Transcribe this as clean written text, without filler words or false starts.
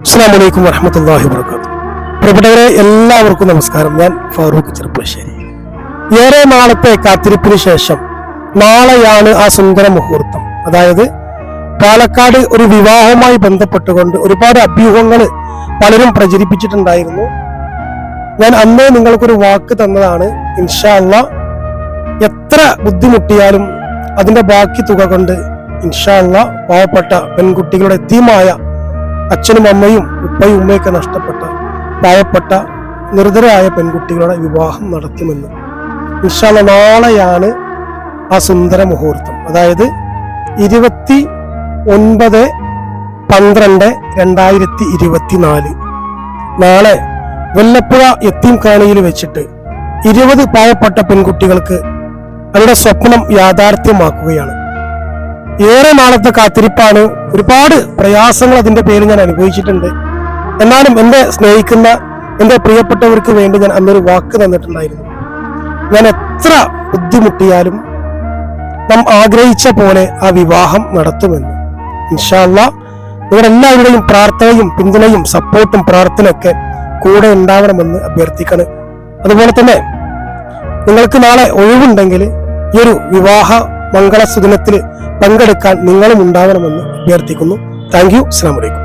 അസ്സലാമു അലൈക്കും വറഹ്മത്തുള്ളാഹി വബറകാതുഹു. പ്രിയപ്പെട്ടവരെ, എല്ലാവർക്കും നമസ്കാരം. ഞാൻ ഫാറൂഖ് ചെറുപ്പശ്ശേരി. ഏറെ നാളത്തെ കാത്തിരിപ്പിന് ശേഷം നാളെയാണ് ആ സുന്ദര മുഹൂർത്തം. അതായത് പാലക്കാട് ഒരു വിവാഹവുമായി ബന്ധപ്പെട്ടുകൊണ്ട് ഒരുപാട് അഭ്യൂഹങ്ങൾ പലരും പ്രചരിപ്പിച്ചിട്ടുണ്ടായിരുന്നു. ഞാൻ അന്ന് നിങ്ങൾക്കൊരു വാക്ക് തന്നതാണ്, ഇൻഷാ അല്ലാഹ് എത്ര ബുദ്ധിമുട്ടിയാലും അതിന്റെ ബാക്കി തുക കൊണ്ട് ഇൻഷാ അല്ലാഹ് പാവപ്പെട്ട പെൺകുട്ടികളുടെ യതീമായ അച്ഛനും അമ്മയും ഉപ്പയും ഉമ്മയൊക്കെ നഷ്ടപ്പെട്ട പാവപ്പെട്ട നിർധരായ പെൺകുട്ടികളുടെ വിവാഹം നടത്തുമെന്ന്. ഇൻഷാ അല്ലാഹ് നാളെയാണ് ആ സുന്ദര മുഹൂർത്തം. അതായത് 29/12/2024 നാളെ വല്ലപ്പുഴ യത്തീം ഖാനയിൽ വെച്ചിട്ട് 20 പാവപ്പെട്ട പെൺകുട്ടികൾക്ക് അവരുടെ സ്വപ്നം യാഥാർത്ഥ്യമാക്കുകയാണ്. ഏറെ നാളത്തെ കാത്തിരിപ്പാണ്. ഒരുപാട് പ്രയാസങ്ങൾ അതിന്റെ പേരിൽ ഞാൻ അനുഭവിച്ചിട്ടുണ്ട്. എന്നാലും എന്നെ സ്നേഹിക്കുന്ന എൻ്റെ പ്രിയപ്പെട്ടവർക്ക് വേണ്ടി ഞാൻ അന്നൊരു വാക്ക് തന്നിട്ടുണ്ടായിരുന്നു. ഞാൻ എത്ര ബുദ്ധിമുട്ടിയാലും നാം ആഗ്രഹിച്ച പോലെ ആ വിവാഹം നടത്തുമെന്ന്. ഇൻഷാ അല്ലാഹ് നിങ്ങളെല്ലാവരുടെയും പ്രാർത്ഥനയും പിന്തുണയും സപ്പോർട്ടും പ്രാർത്ഥനയൊക്കെ കൂടെ ഉണ്ടാവണമെന്ന് അഭ്യർത്ഥിക്കണം. അതുപോലെ തന്നെ നിങ്ങൾക്ക് നാളെ ഒഴിവുണ്ടെങ്കിൽ ഈ ഒരു വിവാഹ മംഗള സുദിനത്തിൽ പങ്കെടുക്കാൻ നിങ്ങളും ഉണ്ടാവണമെന്ന് അഭ്യർത്ഥിക്കുന്നു. Thank you. അസ്സലാമു അലൈക്കും.